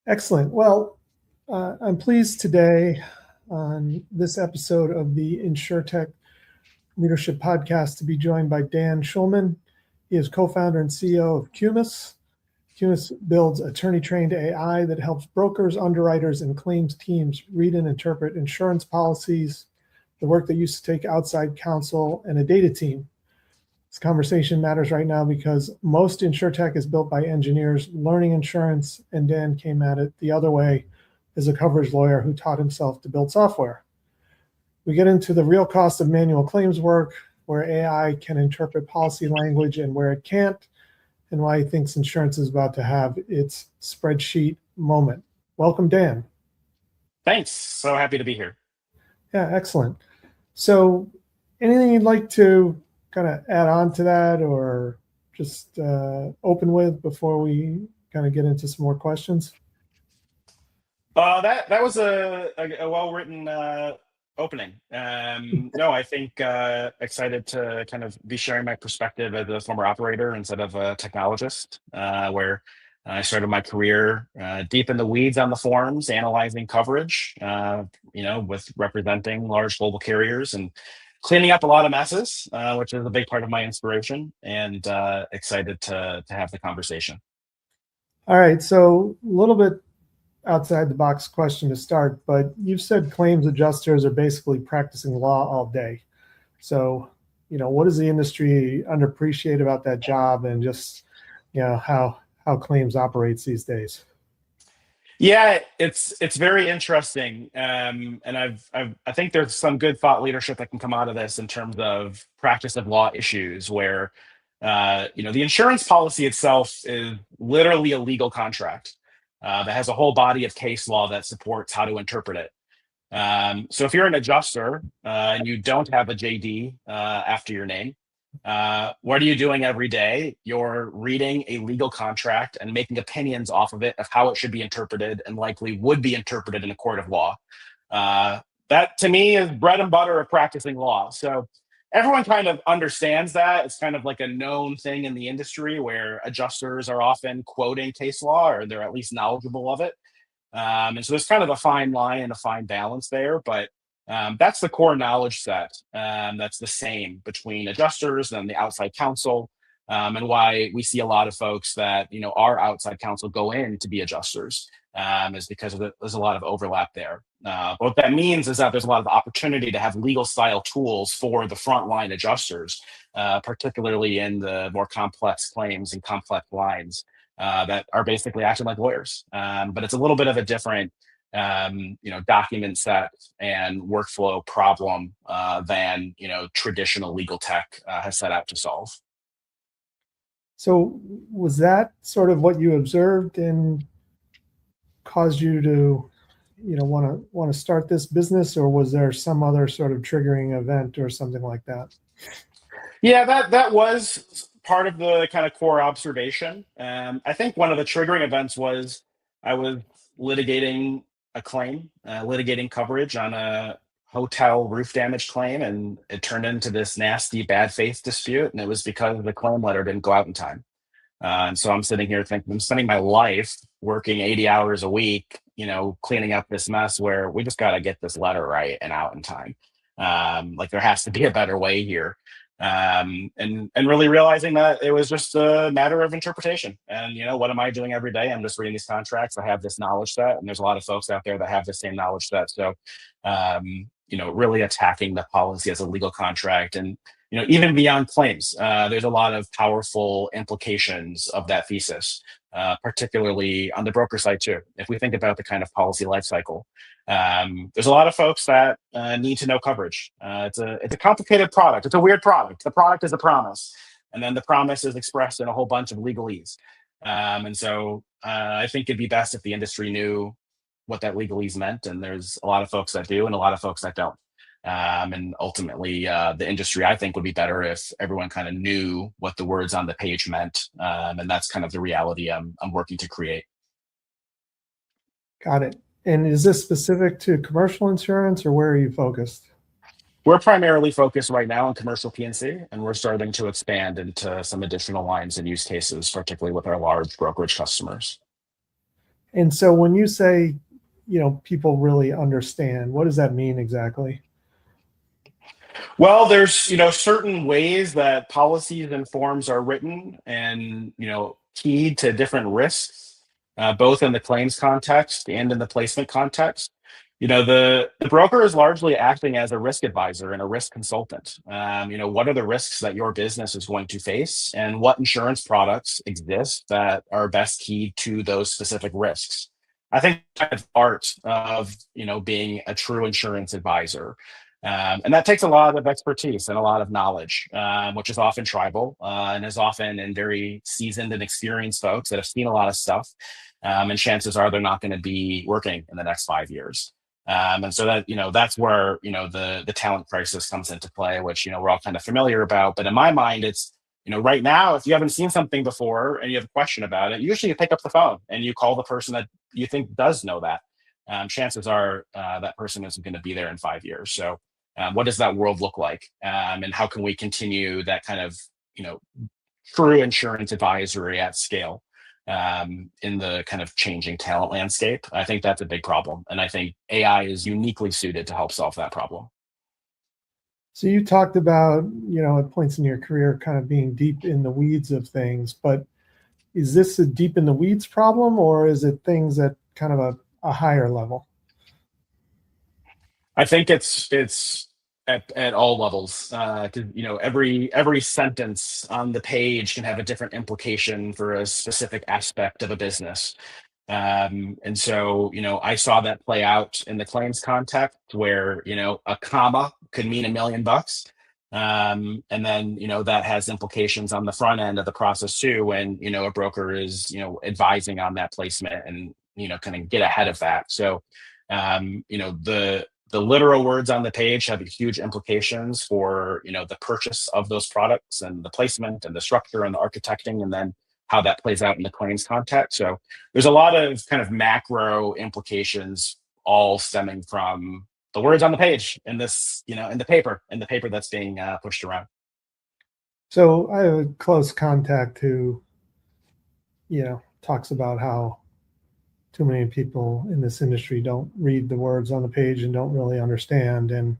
Excellent. Well, I'm pleased today on this episode of the Insurtech Leadership Podcast to be joined by Dan Schuleman. He is co-founder and CEO of Qumis. Qumis builds attorney-trained AI that helps brokers, underwriters, and claims teams read and interpret insurance policies, the work that used to take outside counsel and a data team. This conversation matters right now because most Insurtech is built by engineers learning insurance, and Dan came at it the other way as a coverage lawyer who taught himself to build software. We get into the real cost of manual claims work, where AI can interpret policy language and where it can't, and why he thinks insurance is about to have its spreadsheet moment. Welcome, Dan. Thanks. So happy to be here. Yeah, excellent. So anything you'd like to kind of add on to that or just open with before we kind of get into some more questions? That was a well-written opening. No, I think excited to kind of be sharing my perspective as a former operator instead of a technologist, where I started my career deep in the weeds on the forums, analyzing coverage, with representing large global carriers and cleaning up a lot of messes, which is a big part of my inspiration, and excited to have the conversation. All right, so a little bit outside the box question to start, but you've said claims adjusters are basically practicing law all day. So, what does the industry underappreciate about that job, and just, how claims operates these days? Yeah, it's very interesting, and I think there's some good thought leadership that can come out of this in terms of practice of law issues, where the insurance policy itself is literally a legal contract that has a whole body of case law that supports how to interpret it. So if you're an adjuster and you don't have a JD after your name, what are you doing every day? You're reading a legal contract and making opinions off of it of how it should be interpreted and likely would be interpreted in a court of law. That to me is bread and butter of practicing law. So everyone kind of understands that. It's kind of like a known thing in the industry where adjusters are often quoting case law, or they're at least knowledgeable of it. And so there's kind of a fine line and a fine balance there, but that's the core knowledge set. That's the same between adjusters and the outside counsel, and why we see a lot of folks that are outside counsel go in to be adjusters, is because there's a lot of overlap there. What that means is that there's a lot of opportunity to have legal style tools for the frontline adjusters, particularly in the more complex claims and complex lines that are basically acting like lawyers. But it's a little bit of a different document set and workflow problem than traditional legal tech has set out to solve. So was that sort of what you observed and caused you to want to start this business, or was there some other sort of triggering event or something like that? Yeah, that was part of the kind of core observation. I think one of the triggering events was I was litigating a claim, litigating coverage on a hotel roof damage claim, and it turned into this nasty bad faith dispute, and it was because the claim letter didn't go out in time. And so I'm sitting here thinking, I'm spending my life working 80 hours a week, cleaning up this mess, where we just got to get this letter right and out in time. Like there has to be a better way here. And really realizing that it was just a matter of interpretation. And what am I doing every day? I'm just reading these contracts. I have this knowledge set, and there's a lot of folks out there that have the same knowledge set. So, really attacking the policy as a legal contract, and even beyond claims, there's a lot of powerful implications of that thesis, particularly on the broker side too. If we think about the kind of policy lifecycle, there's a lot of folks that need to know coverage. It's a complicated product. It's a weird product. The product is a promise, and then the promise is expressed in a whole bunch of legalese. And so I think it'd be best if the industry knew what that legalese meant, and there's a lot of folks that do and a lot of folks that don't. And ultimately, the industry, I think, would be better if everyone kind of knew what the words on the page meant. And that's kind of the reality I'm working to create. Got it. And is this specific to commercial insurance, or where are you focused? We're primarily focused right now on commercial P&C, and we're starting to expand into some additional lines and use cases, particularly with our large brokerage customers. And so when you say, people really understand, what does that mean exactly? Well, there's, certain ways that policies and forms are written and, keyed to different risks, both in the claims context and in the placement context. The broker is largely acting as a risk advisor and a risk consultant. What are the risks that your business is going to face, and what insurance products exist that are best keyed to those specific risks? I think that's part of, being a true insurance advisor. And that takes a lot of expertise and a lot of knowledge, which is often tribal and is often in very seasoned and experienced folks that have seen a lot of stuff. And chances are they're not going to be working in the next 5 years. And so that, that's where, the talent crisis comes into play, which, we're all kind of familiar about. But in my mind, it's, right now, if you haven't seen something before and you have a question about it, usually you pick up the phone and you call the person that you think does know that. Chances are that person isn't going to be there in 5 years. So what does that world look like? And how can we continue that kind of, you know, true insurance advisory at scale in the kind of changing talent landscape? I think that's a big problem. And I think AI is uniquely suited to help solve that problem. So you talked about, at points in your career kind of being deep in the weeds of things, but is this a deep in the weeds problem, or is it things at kind of a higher level? I think it's at all levels. 'Cause, every sentence on the page can have a different implication for a specific aspect of a business. And so, I saw that play out in the claims context where, a comma could mean $1 million. And then, that has implications on the front end of the process too, when, a broker is, advising on that placement and, kind of get ahead of that. So, the literal words on the page have huge implications for, the purchase of those products and the placement and the structure and the architecting, and then how that plays out in the claims context. So there's a lot of kind of macro implications all stemming from the words on the page in this, in the paper that's being pushed around. So I have a close contact who, talks about how too many people in this industry don't read the words on the page and don't really understand. And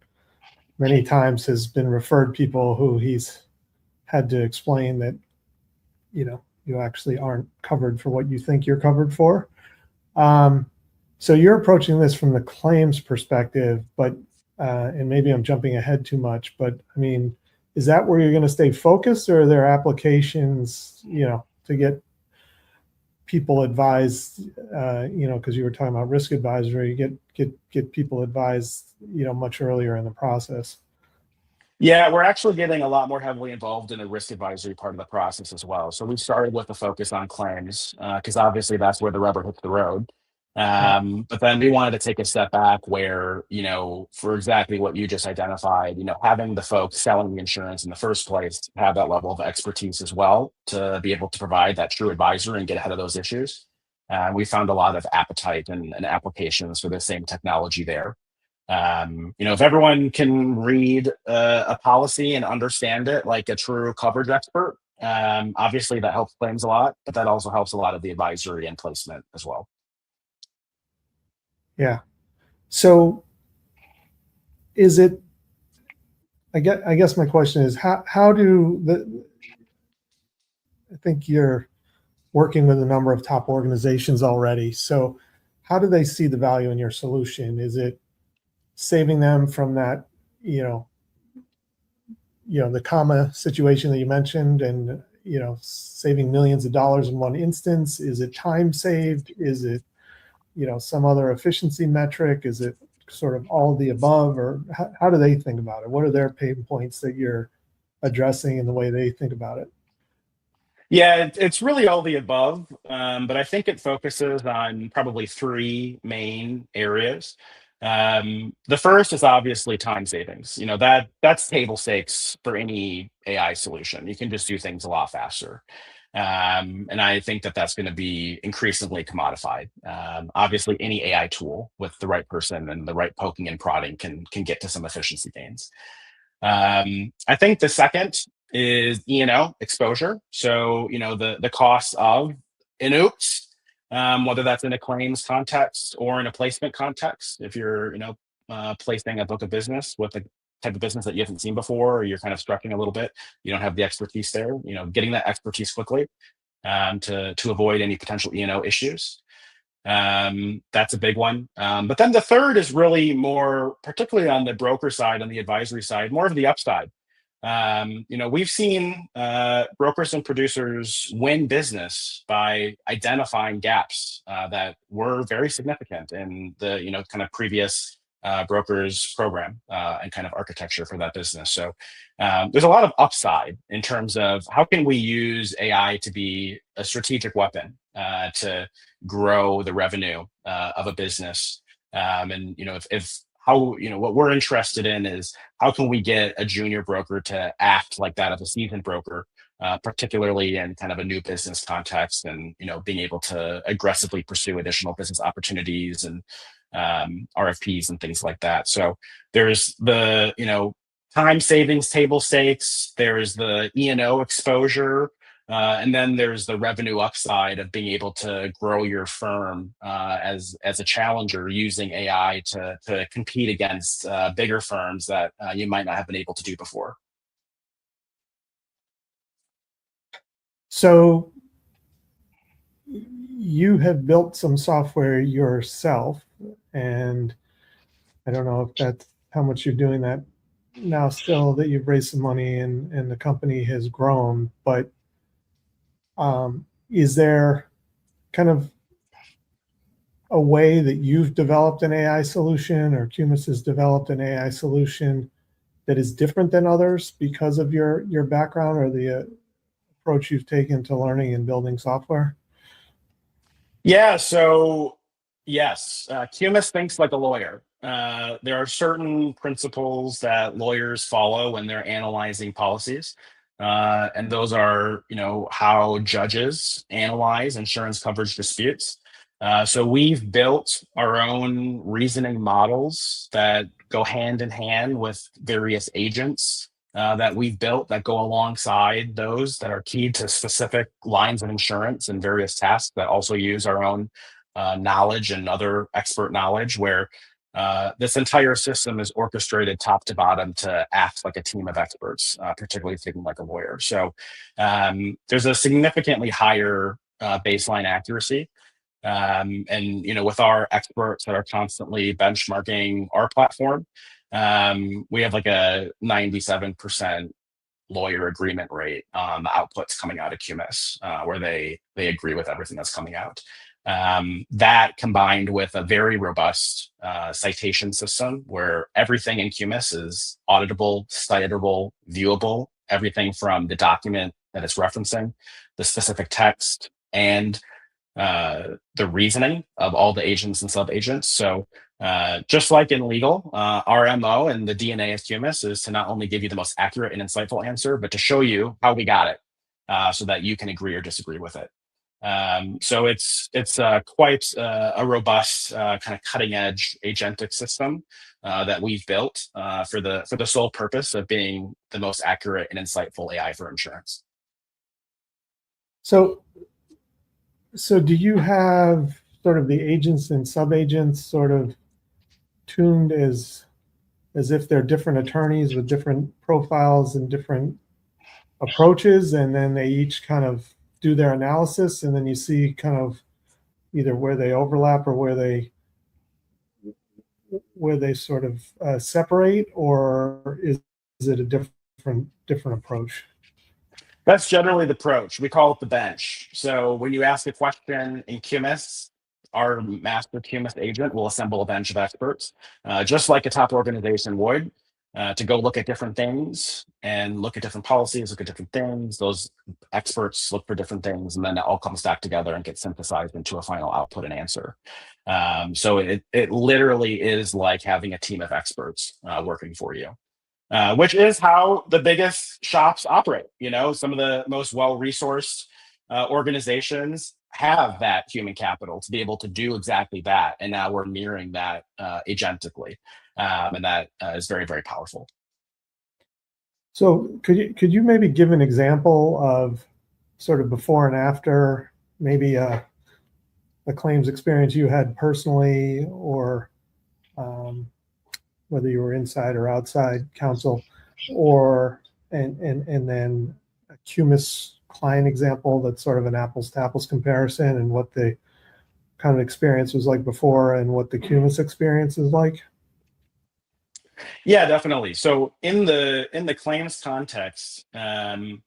many times has been referred people who he's had to explain that, you actually aren't covered for what you think you're covered for. So you're approaching this from the claims perspective, but and maybe I'm jumping ahead too much, but I mean, is that where you're going to stay focused, or are there applications, to get people advised, because you were talking about risk advisory, get people advised, much earlier in the process? Yeah, we're actually getting a lot more heavily involved in the risk advisory part of the process as well. So we started with a focus on claims because obviously that's where the rubber hits the road. Yeah. But then we wanted to take a step back where, for exactly what you just identified, having the folks selling the insurance in the first place have that level of expertise as well to be able to provide that true advisor and get ahead of those issues. We found a lot of appetite and applications for the same technology there. If everyone can read a policy and understand it like a true coverage expert, obviously that helps claims a lot, but that also helps a lot of the advisory and placement as well. Yeah. So is it, I guess my question is, how do I think you're working with a number of top organizations already. So how do they see the value in your solution? Is it saving them from that, the comma situation that you mentioned, and, saving millions of dollars in one instance? Is it time saved? Is it, some other efficiency metric? Is it sort of all of the above, or how do they think about it? What are their pain points that you're addressing in the way they think about it? Yeah, it's really all the above, but I think it focuses on probably three main areas. The first is obviously time savings. That's table stakes for any AI solution. You can just do things a lot faster, and I think that that's going to be increasingly commodified. Obviously, any AI tool with the right person and the right poking and prodding can get to some efficiency gains. I think the second is E&O exposure. So, the cost of an oops whether that's in a claims context or in a placement context. If you're, placing a book of business with a type of business that you haven't seen before, or you're kind of stretching a little bit, you don't have the expertise there, getting that expertise quickly to avoid any potential E&O issues. That's a big one. But then the third is really more, particularly on the broker side, on the advisory side, more of the upside. We've seen brokers and producers win business by identifying gaps that were very significant in the kind of previous brokers program and kind of architecture for that business. So there's a lot of upside in terms of how can we use AI to be a strategic weapon to grow the revenue of a business. And if how what we're interested in is how can we get a junior broker to act like that of a seasoned broker, particularly in kind of a new business context, and being able to aggressively pursue additional business opportunities and RFPs and things like that. So there's the time savings, table stakes. There's the E&O exposure. And then there's the revenue upside of being able to grow your firm as a challenger using AI to compete against bigger firms that you might not have been able to do before. So you have built some software yourself, and I don't know if that's how much you're doing that now still, that you've raised some money and the company has grown, but is there kind of a way that you've developed an AI solution, or Qumis has developed an AI solution that is different than others because of your background or the approach you've taken to learning and building software? Yeah, so yes, Qumis thinks like a lawyer. There are certain principles that lawyers follow when they're analyzing policies. And those are, how judges analyze insurance coverage disputes. So we've built our own reasoning models that go hand in hand with various agents that we've built that go alongside those that are key to specific lines of insurance and various tasks that also use our own knowledge and other expert knowledge, where this entire system is orchestrated top to bottom to act like a team of experts, particularly thinking like a lawyer. So there's a significantly higher baseline accuracy. And with our experts that are constantly benchmarking our platform, we have like a 97% lawyer agreement rate on the outputs coming out of Qumis, where they agree with everything that's coming out. That combined with a very robust citation system where everything in Qumis is auditable, citable, viewable, everything from the document that it's referencing, the specific text, and the reasoning of all the agents and sub-agents. So just like in legal, our MO and the DNA of Qumis is to not only give you the most accurate and insightful answer, but to show you how we got it so that you can agree or disagree with it. So it's quite a robust kind of cutting edge agentic system that we've built for the sole purpose of being the most accurate and insightful AI for insurance. So do you have sort of the agents and sub-agents sort of tuned as if they're different attorneys with different profiles and different approaches, and then they each kind of do their analysis, and then you see kind of either where they overlap or where they sort of separate, or is it a different approach? That's generally the approach. We call it the bench. So when you ask a question in Qumis, our master Qumis agent will assemble a bench of experts, just like a top organization would, to go look at different things and look at different policies, look at different things. Those experts look for different things, and then it all comes back together and gets synthesized into a final output and answer. So it literally is like having a team of experts working for you. Which is how the biggest shops operate. Some of the most well-resourced organizations have that human capital to be able to do exactly that. And now we're mirroring that agentically. And that is very, very powerful. So could you maybe give an example of sort of before and after, maybe a claims experience you had personally, or whether you were inside or outside counsel, or and then a Qumis client example that's sort of an apples to apples comparison, and what the kind of experience was like before and what the Qumis experience is like. Yeah, definitely. So in the claims context, I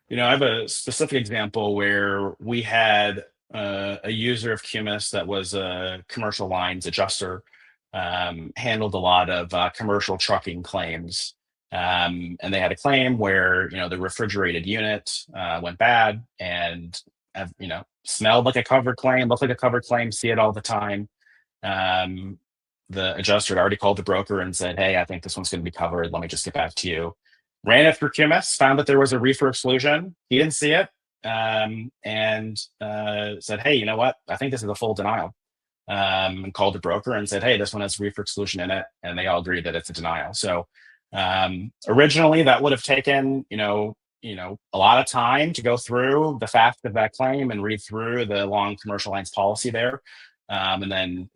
have a specific example where we had a user of Qumis that was a commercial lines adjuster, handled a lot of commercial trucking claims. And they had a claim where, the refrigerated unit went bad and, smelled like a covered claim, looked like a covered claim, see it all the time. Um, the adjuster had already called the broker and said, "Hey, I think this one's going to be covered. Let me just get back to you." Ran it through QMS, found that there was a reefer exclusion. He didn't see it, and said, "Hey, you know what? I think this is a full denial." And called the broker and said, "Hey, this one has reefer exclusion in it," and they all agreed that it's a denial. So originally, that would have taken, a lot of time to go through the facts of that claim and read through the long commercial lines policy there. And then,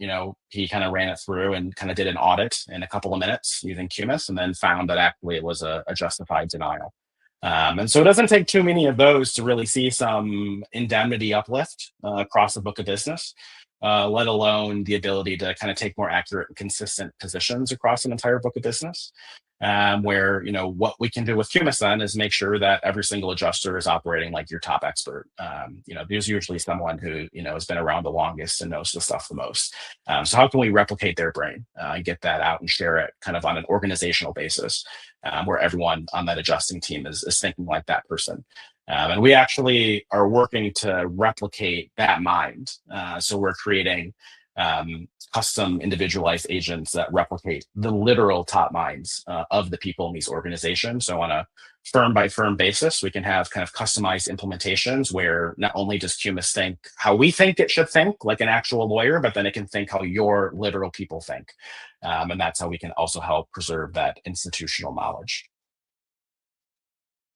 he kind of ran it through and kind of did an audit in a couple of minutes using Qumis, and then found that actually it was a justified denial. And so it doesn't take too many of those to really see some indemnity uplift across the book of business, let alone the ability to kind of take more accurate and consistent positions across an entire book of business. Where, what we can do with Qumis then is make sure that every single adjuster is operating like your top expert. There's usually someone who, has been around the longest and knows the stuff the most. So how can we replicate their brain and get that out and share it kind of on an organizational basis, where everyone on that adjusting team is thinking like that person? And we actually are working to replicate that mind. So we're creating custom individualized agents that replicate the literal top minds of the people in these organizations. So on a firm by firm basis, we can have kind of customized implementations where not only does Qumis think how we think it should think, like an actual lawyer, but then it can think how your literal people think. And that's how we can also help preserve that institutional knowledge.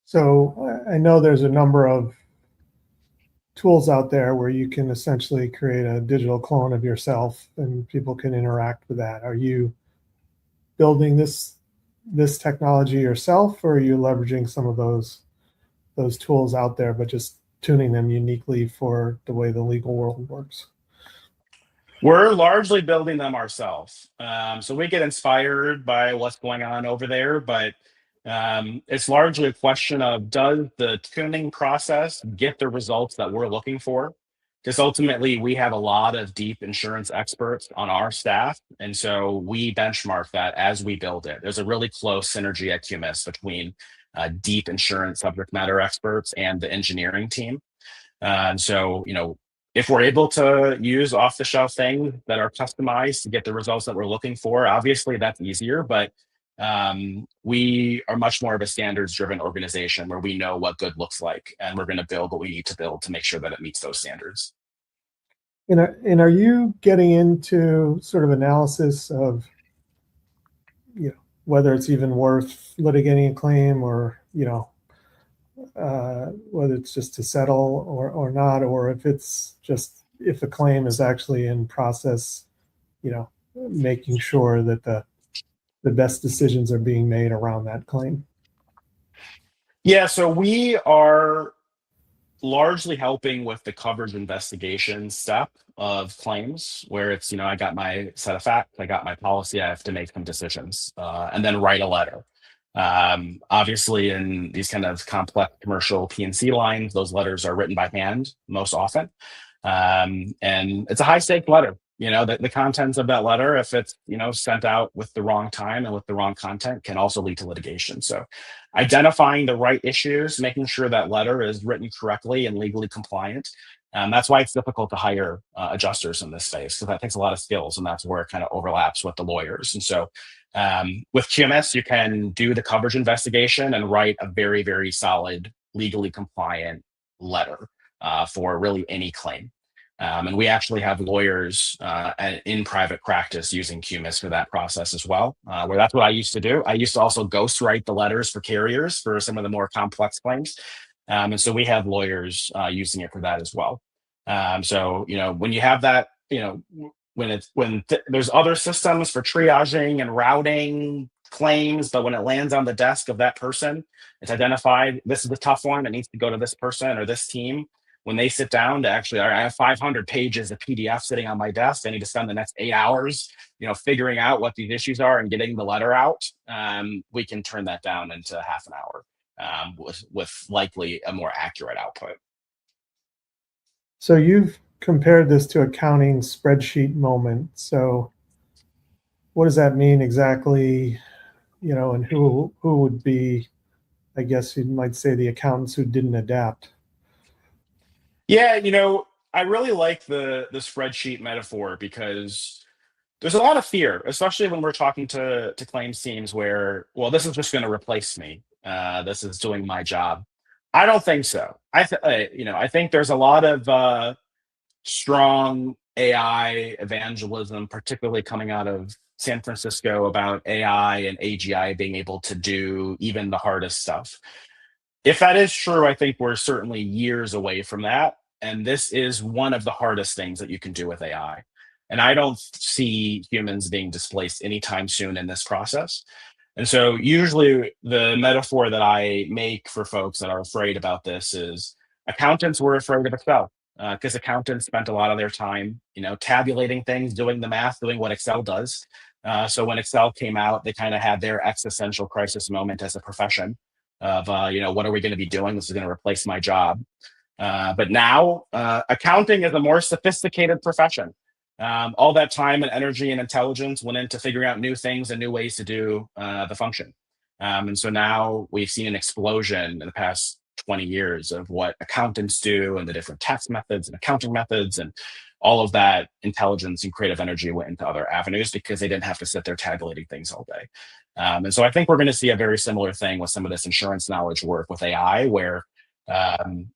So I know there's a number of tools out there where you can essentially create a digital clone of yourself and people can interact with that. Are you building this technology yourself, or are you leveraging some of those tools out there, but just tuning them uniquely for the way the legal world works? We're largely building them ourselves. So we get inspired by what's going on over there, but it's largely a question of, does the tuning process get the results that we're looking for? Because ultimately, we have a lot of deep insurance experts on our staff. And so we benchmark that as we build it. There's a really close synergy at Qumis between deep insurance subject matter experts and the engineering team. And so, if we're able to use off the shelf things that are customized to get the results that we're looking for, obviously that's easier. But we are much more of a standards driven organization where we know what good looks like, and we're going to build what we need to build to make sure that it meets those standards. And are you getting into sort of analysis of, whether it's even worth litigating a claim, or, whether it's just to settle or not, or if it's just, if a claim is actually in process, making sure that the best decisions are being made around that claim? Yeah, so we are largely helping with the coverage investigation step of claims, where it's, I got my set of facts, I got my policy, I have to make some decisions, and then write a letter. Obviously, in these kind of complex commercial P&C lines, those letters are written by hand most often. And it's a high stake letter. The contents of that letter, if it's, sent out with the wrong time and with the wrong content, can also lead to litigation. So identifying the right issues, making sure that letter is written correctly and legally compliant. That's why it's difficult to hire adjusters in this space, because that takes a lot of skills, and that's where it kind of overlaps with the lawyers. And so with QMS, you can do the coverage investigation and write a very, very solid, legally compliant letter for really any claim. And we actually have lawyers in private practice using Qumis for that process as well, where that's what I used to do. I used to also ghostwrite the letters for carriers for some of the more complex claims. And so we have lawyers using it for that as well. So when you have that, there's other systems for triaging and routing claims, but when it lands on the desk of that person, it's identified this is the tough one. It needs to go to this person or this team. When they sit down to actually, I have 500 pages of PDF sitting on my desk. I need to spend the next 8 hours, figuring out what these issues are and getting the letter out. We can turn that down into half an hour with likely a more accurate output. So you've compared this to accounting spreadsheet moment. So what does that mean exactly? And who would be, I guess you might say, the accountants who didn't adapt? Yeah, I really like the spreadsheet metaphor because there's a lot of fear, especially when we're talking to claims teams where, well, this is just going to replace me. This is doing my job. I don't think so. I think there's a lot of strong AI evangelism, particularly coming out of San Francisco about AI and AGI being able to do even the hardest stuff. If that is true, I think we're certainly years away from that. And this is one of the hardest things that you can do with AI. And I don't see humans being displaced anytime soon in this process. And so, usually, the metaphor that I make for folks that are afraid about this is accountants were afraid of Excel because accountants spent a lot of their time, tabulating things, doing the math, doing what Excel does. So when Excel came out, they kind of had their existential crisis moment as a profession of, what are we going to be doing? This is going to replace my job. But now, accounting is a more sophisticated profession. All that time and energy and intelligence went into figuring out new things and new ways to do the function. And so now we've seen an explosion in the past 20 years of what accountants do and the different tax methods and accounting methods, and all of that intelligence and creative energy went into other avenues because they didn't have to sit there tabulating things all day. And so I think we're going to see a very similar thing with some of this insurance knowledge work with AI, where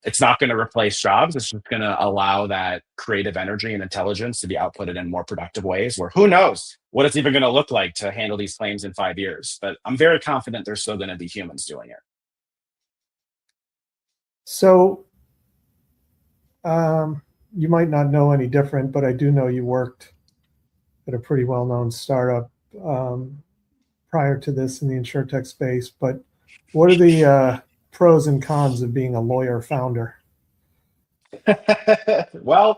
it's not going to replace jobs. It's just going to allow that creative energy and intelligence to be outputted in more productive ways, where who knows what it's even going to look like to handle these claims in 5 years. But I'm very confident there's still going to be humans doing it. So you might not know any different, but I do know you worked at a pretty well-known startup prior to this in the Insurtech space. But what are the pros and cons of being a lawyer founder? Well,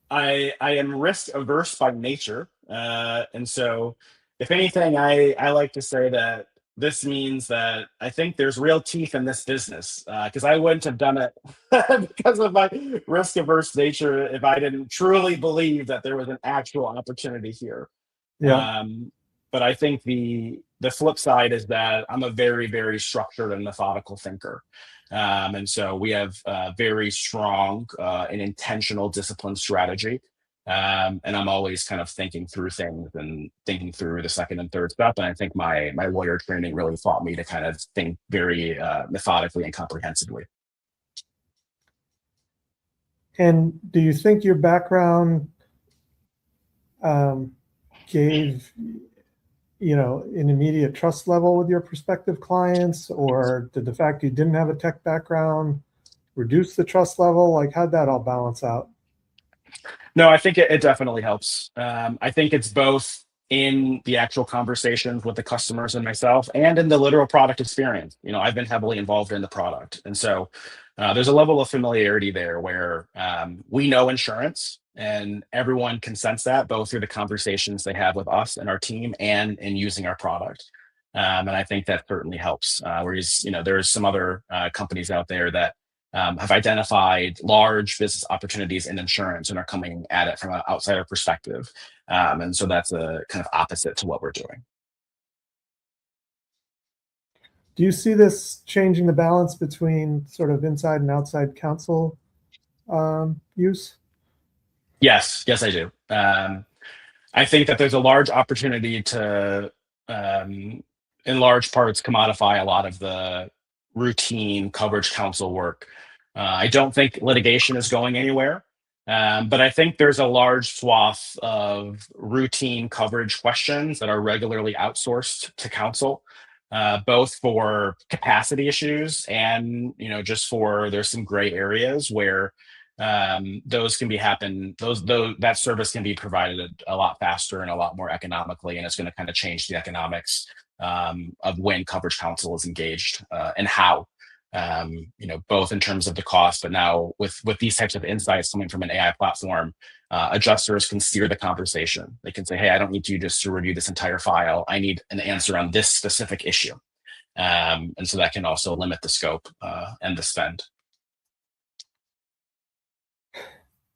I am risk averse by nature, and so if anything, I like to say that this means that I think there's real teeth in this business because I wouldn't have done it because of my risk averse nature if I didn't truly believe that there was an actual opportunity here. Yeah. Um, but I think the flip side is that I'm a very, very structured and methodical thinker. And so we have a very strong and intentional discipline strategy. And I'm always kind of thinking through things and thinking through the second and third step. And I think my lawyer training really taught me to kind of think very methodically and comprehensively. And do you think your background gave an immediate trust level with your prospective clients, or did the fact you didn't have a tech background reduce the trust level? Like, how'd that all balance out? No, I think it definitely helps. I think it's both in the actual conversations with the customers and myself and in the literal product experience. I've been heavily involved in the product. And so there's a level of familiarity there where we know insurance and everyone can sense that both through the conversations they have with us and our team and in using our product. And I think that certainly helps. Whereas, there's some other companies out there that have identified large business opportunities in insurance and are coming at it from an outsider perspective. And so that's a kind of opposite to what we're doing. Do you see this changing the balance between sort of inside and outside counsel use? Yes, I do. I think that there's a large opportunity to, in large parts, commodify a lot of the routine coverage counsel work. I don't think litigation is going anywhere, but I think there's a large swath of routine coverage questions that are regularly outsourced to counsel. both for capacity issues and just for there's some gray areas where those can be that service can be provided a lot faster and a lot more economically, and it's going to kind of change the economics of when coverage counsel is engaged and how. Both in terms of the cost, but now with these types of insights coming from an AI platform, adjusters can steer the conversation. They can say, "Hey, I don't need you just to review this entire file. I need an answer on this specific issue," and so that can also limit the scope and the spend.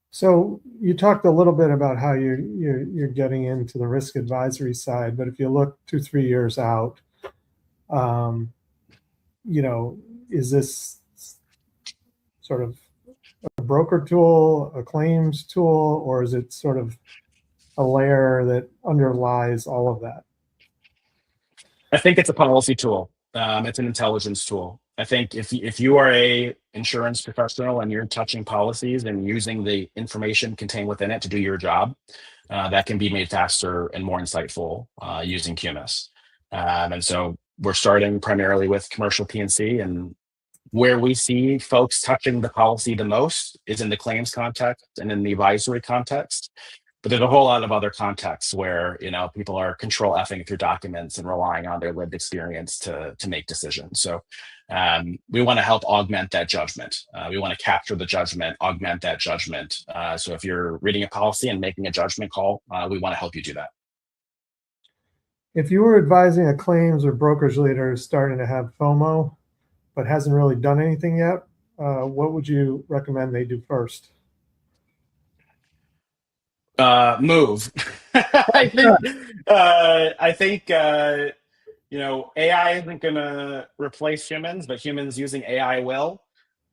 So you talked a little bit about how you're getting into the risk advisory side, but if you look 2-3 years out, is this sort of a broker tool, a claims tool, or is it sort of a layer that underlies all of that? I think it's a policy tool. It's an intelligence tool. I think if you are a insurance professional and you're touching policies and using the information contained within it to do your job, that can be made faster and more insightful using Qumis. And so we're starting primarily with commercial P&C, and where we see folks touching the policy the most is in the claims context and in the advisory context. But there's a whole lot of other contexts where people are control Fing through documents and relying on their lived experience to make decisions. So we want to help augment that judgment. We want to capture the judgment, augment that judgment. So if you're reading a policy and making a judgment call, we want to help you do that. If you were advising a claims or brokerage leader who's starting to have FOMO, but hasn't really done anything yet, what would you recommend they do first? Move. I think AI isn't going to replace humans, but humans using AI will.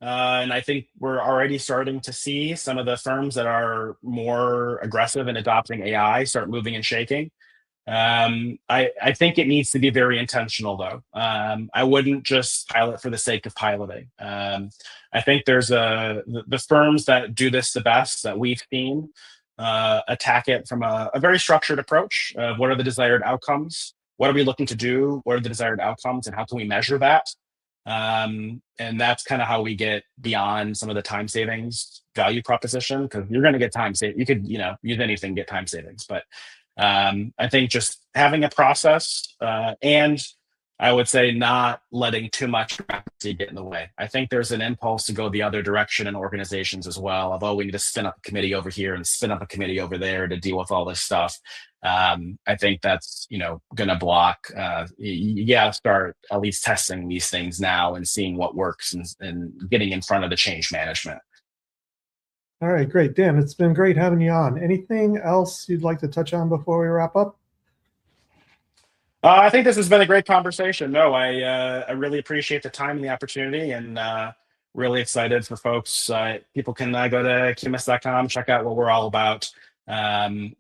And I think we're already starting to see some of the firms that are more aggressive in adopting AI start moving and shaking. I think it needs to be very intentional, though. I wouldn't just pilot for the sake of piloting. I think there's the firms that do this the best that we've seen attack it from a very structured approach. What are the desired outcomes? What are we looking to do? What are the desired outcomes, and how can we measure that? And that's kind of how we get beyond some of the time savings value proposition, because you're going to get time savings. You could use anything, get time savings, but I think just having a process and I would say not letting too much bureaucracy get in the way. I think there's an impulse to go the other direction in organizations as well. Although we need to spin up a committee over here and spin up a committee over there to deal with all this stuff. I think that's going to block. You got to start at least testing these things now and seeing what works and getting in front of the change management. All right, great. Dan, it's been great having you on. Anything else you'd like to touch on before we wrap up? I think this has been a great conversation. No, I really appreciate the time and the opportunity, and really excited for folks. People can go to qumis.com, check out what we're all about, and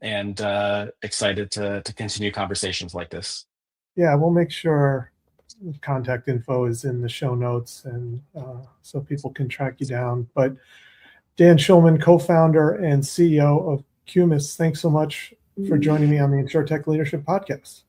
excited to continue conversations like this. Yeah, we'll make sure contact info is in the show notes, and so people can track you down. But Dan Schuleman, co-founder and CEO of Qumis, thanks so much for joining me on the Insurtech Leadership Podcast.